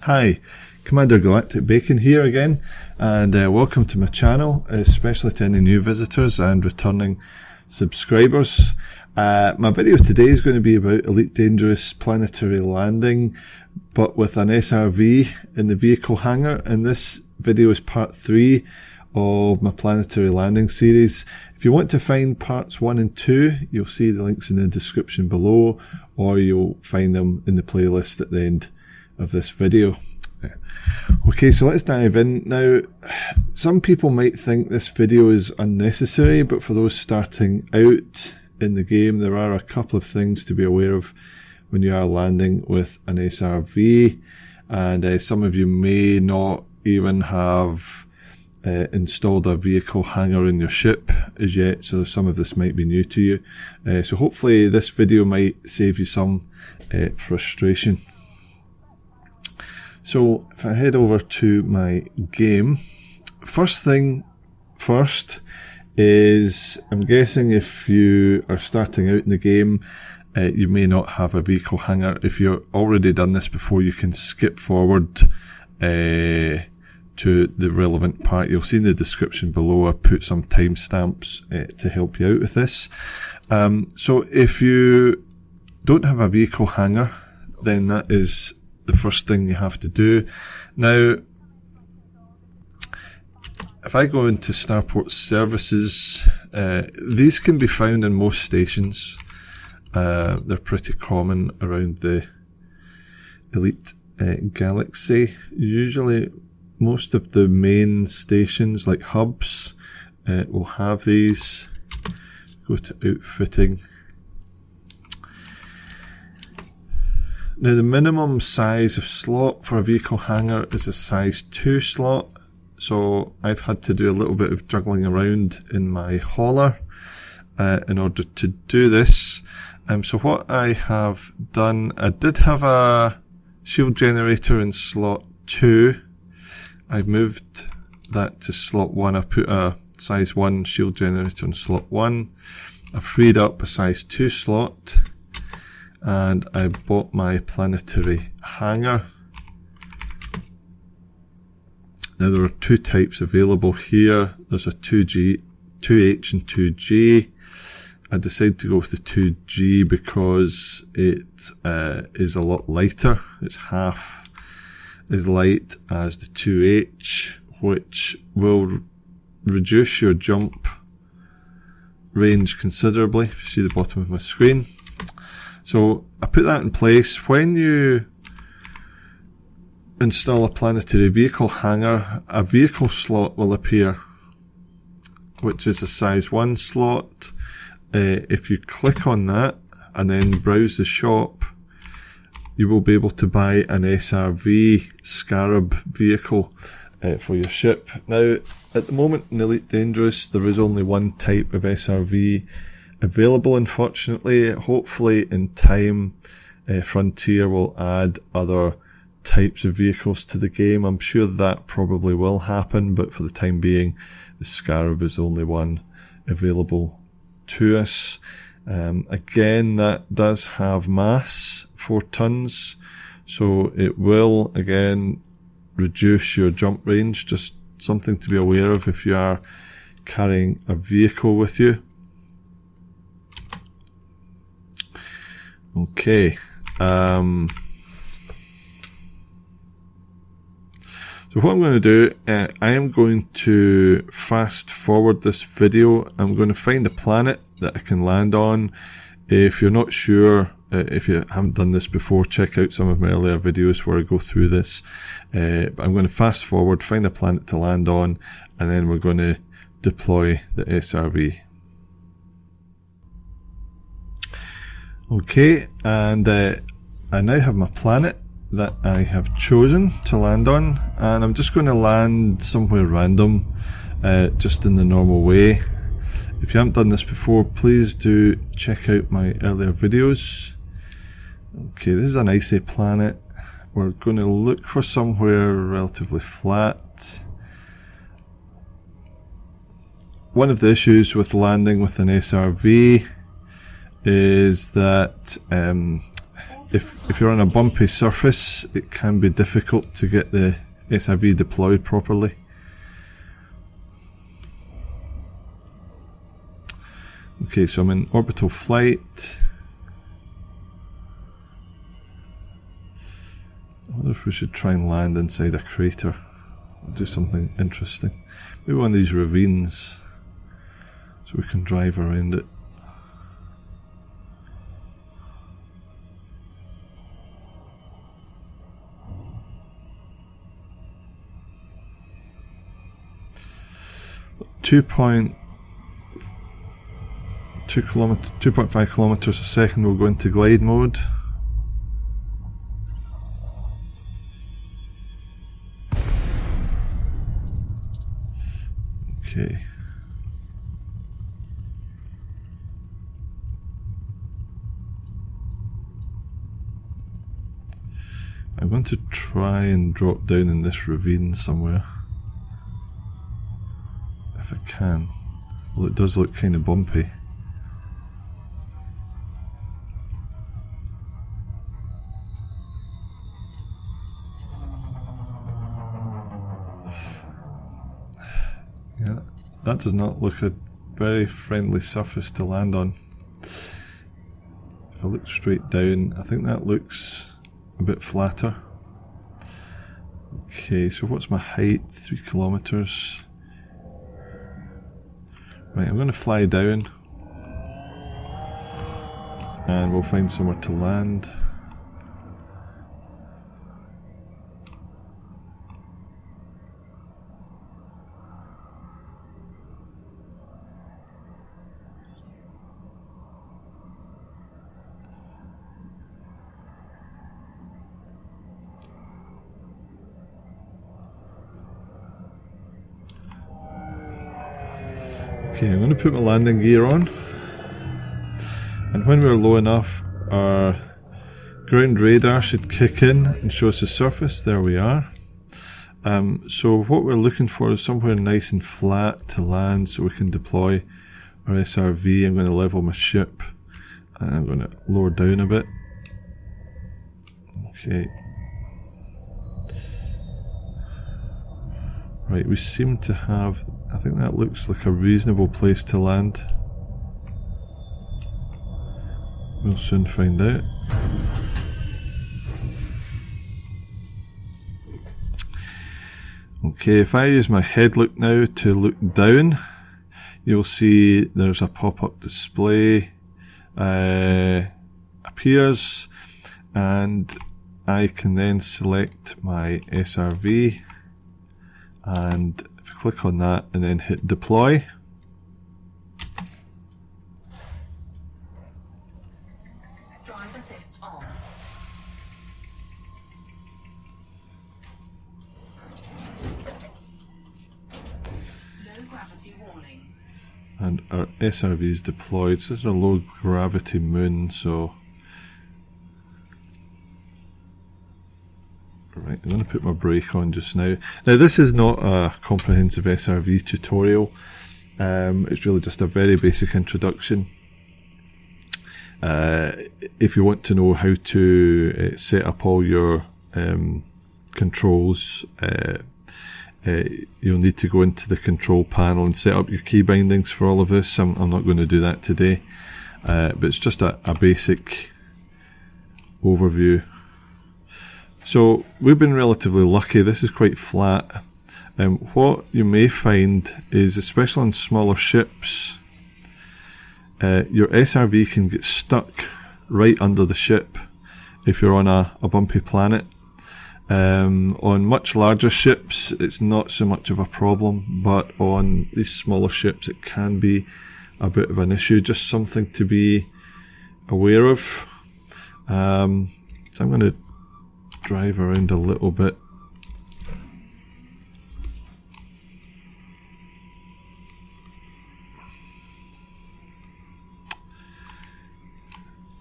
Hi, Commander Galactic Bacon here again, and welcome to my channel, especially to any new visitors and returning subscribers. My video today is going to be about Elite Dangerous Planetary landing, but with an SRV in the vehicle hangar, and this video is part 3 of my Planetary landing series. If you want to find parts 1 and 2, you'll see the links in the description below, or you'll find them in the playlist at the end of this video. Okay, so let's dive in. Now, some people might think this video is unnecessary, but for those starting out in the game, there are a couple of things to be aware of when you are landing with an SRV, and some of you may not even have installed a vehicle hangar in your ship as yet, so some of this might be new to you. So hopefully this video might save you some frustration. So if I head over to my game, first thing first is, I'm guessing if you are starting out in the game, you may not have a vehicle hangar. If you've already done this before, you can skip forward to the relevant part. You'll see in the description below I put some timestamps to help you out with this. So if you don't have a vehicle hangar, then that is the first thing you have to do. Now, if I go into Starport Services, these can be found in most stations. They're pretty common around the Elite Galaxy. Usually most of the main stations, like hubs, will have these. Go to outfitting. Now, the minimum size of slot for a vehicle hangar is a size 2 slot, so I've had to do a little bit of juggling around in my hauler in order to do this. So what I have done, I did have a shield generator in slot 2. I've moved that to slot 1. I've put a size 1 shield generator in slot 1. I've freed up a size 2 slot, and I bought my Planetary hangar. Now, there are 2 types available here. There's a 2G, 2H and 2G. I decided to go with the 2G because it is a lot lighter. It's half as light as the 2H, which will reduce your jump range considerably, if you see the bottom of my screen. So I put that in place. When you install a Planetary vehicle hangar, a vehicle slot will appear, which is a size 1 slot. If you click on that and then browse the shop, you will be able to buy an SRV Scarab vehicle for your ship. Now, at the moment in Elite Dangerous, there is only one type of SRV available, unfortunately. Hopefully in time, Frontier will add other types of vehicles to the game. I'm sure that probably will happen, but for the time being, the Scarab is the only one available to us. Again, that does have mass, 4 tons, so it will again reduce your jump range. Just something to be aware of if you are carrying a vehicle with you. Okay, so what I'm going to do, I am going to fast forward this video. I'm going to find a planet that I can land on. If you're not sure, if you haven't done this before, check out some of my earlier videos where I go through this. But I'm going to fast forward, find a planet to land on, and then we're going to deploy the SRV. Okay, and I now have my planet that I have chosen to land on, and I'm just going to land somewhere random, just in the normal way. If you haven't done this before, please do check out my earlier videos. Okay, this is an icy planet. We're going to look for somewhere relatively flat. One of the issues with landing with an SRV is that if you're on a bumpy surface, it can be difficult to get the SRV deployed properly. Okay, so I'm in orbital flight. I wonder if we should try and land inside a crater. Do something interesting. Maybe one of these ravines, so we can drive around it. Two point 2.5 kilometers a second. We'll go into glide mode. Okay. I'm going to try and drop down in this ravine somewhere, if I can. Well, it does look kind of bumpy. Yeah, that does not look a very friendly surface to land on. If I look straight down, I think that looks a bit flatter. Okay, so what's my height? 3 kilometers. Right, I'm going to fly down and we'll find somewhere to land. Okay, I'm going to put my landing gear on, and when we're low enough, our ground radar should kick in and show us the surface. There we are. So what we're looking for is somewhere nice and flat to land so we can deploy our SRV. I'm going to level my ship and I'm going to lower down a bit. Okay. Right, we seem to have, I think that looks like a reasonable place to land. We'll soon find out. Okay, if I use my head look now to look down, you'll see there's a pop-up display appears, and I can then select my SRV, and if I click on that and then hit deploy, drive assist on. Low gravity warning. and our SRV is deployed. So this is a low gravity moon, so right, I'm going to put my brake on just now. Now this is not a comprehensive SRV tutorial, it's really just a very basic introduction. If you want to know how to set up all your controls, you'll need to go into the control panel and set up your key bindings for all of this. I'm not going to do that today, but it's just a basic overview. So we've been relatively lucky. This is quite flat. What you may find is, especially on smaller ships, your SRV can get stuck right under the ship if you're on a bumpy planet. On much larger ships it's not so much of a problem, but on these smaller ships it can be a bit of an issue. Just something to be aware of. So I'm going to drive around a little bit.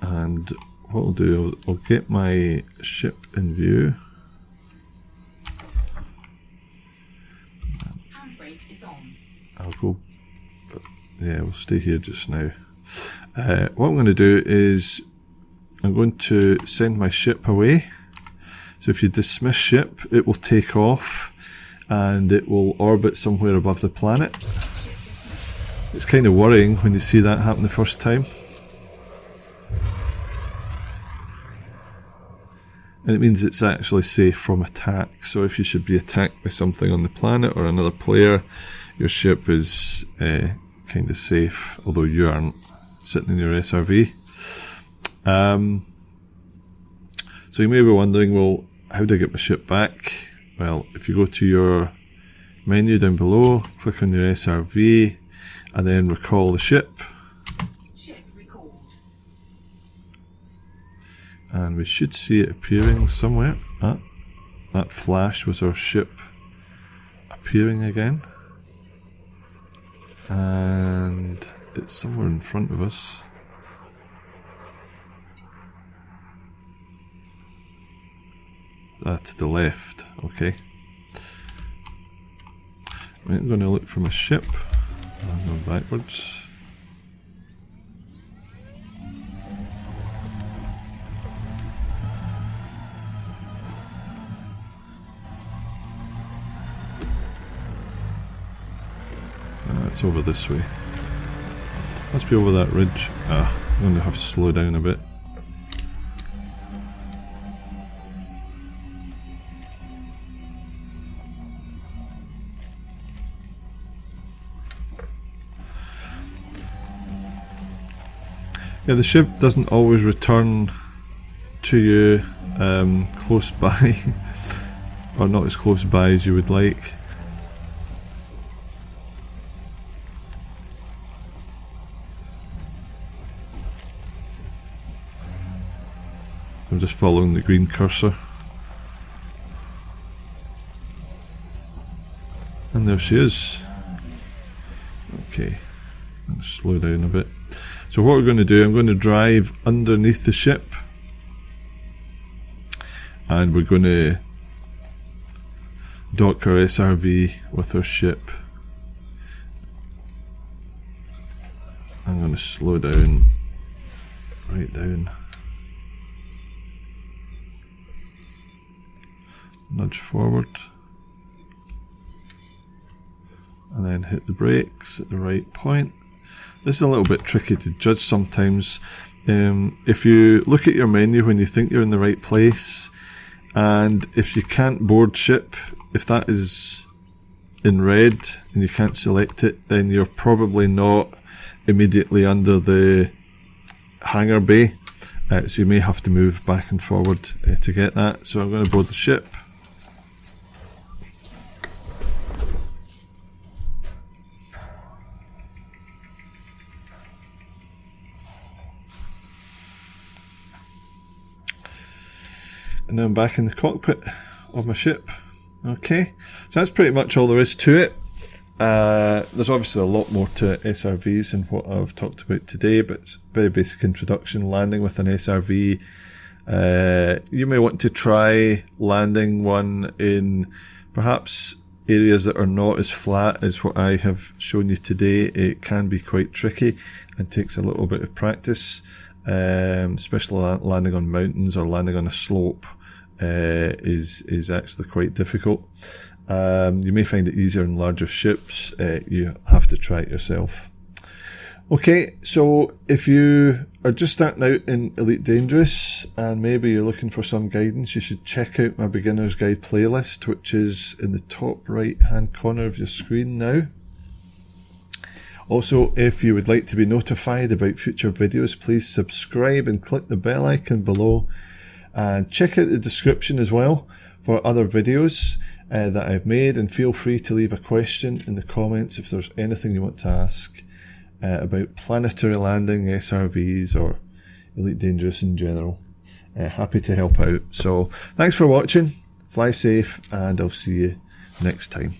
And what I'll do, I'll get my ship in view. Handbrake is on. I'll go, but yeah, we'll stay here just now. What I'm going to do is, I'm going to send my ship away. So if you dismiss ship, it will take off and it will orbit somewhere above the planet. It's kind of worrying when you see that happen the first time. And it means it's actually safe from attack. So if you should be attacked by something on the planet or another player, your ship is kind of safe, although you aren't sitting in your SRV. So you may be wondering, well, how do I get my ship back? Well, if you go to your menu down below, click on your SRV, and then recall the ship. Ship recalled. And we should see it appearing somewhere. Ah, that flash was our ship appearing again. And it's somewhere in front of us. To the left, okay. I'm going to look for my ship. I'm going backwards. It's over this way. Must be over that ridge. I'm going to have to slow down a bit. Yeah, the ship doesn't always return to you close by, or not as close by as you would like. I'm just following the green cursor. And there she is. Okay, I'll slow down a bit. So what we're going to do, I'm going to drive underneath the ship, and we're going to dock our SRV with our ship. I'm going to slow down, right down, nudge forward, and then hit the brakes at the right point. This is a little bit tricky to judge sometimes. If you look at your menu when you think you're in the right place, and if you can't board ship, if that is in red and you can't select it, then you're probably not immediately under the hangar bay. So you may have to move back and forward to get that. So I'm going to board the ship. And now I'm back in the cockpit of my ship. Okay, so that's pretty much all there is to it. There's obviously a lot more to SRVs than what I've talked about today, but it's a very basic introduction. Landing with an SRV. You may want to try landing one in perhaps areas that are not as flat as what I have shown you today. It can be quite tricky and takes a little bit of practice. Especially landing on mountains or landing on a slope is actually quite difficult. You may find it easier in larger ships. You have to try it yourself. Okay, so if you are just starting out in Elite Dangerous and maybe you're looking for some guidance, you should check out my Beginner's Guide playlist, which is in the top right hand corner of your screen now. Also, if you would like to be notified about future videos, please subscribe and click the bell icon below. And check out the description as well for other videos that I've made, and feel free to leave a question in the comments if there's anything you want to ask about planetary landing, SRVs, or Elite Dangerous in general. Happy to help out. So thanks for watching, fly safe, and I'll see you next time.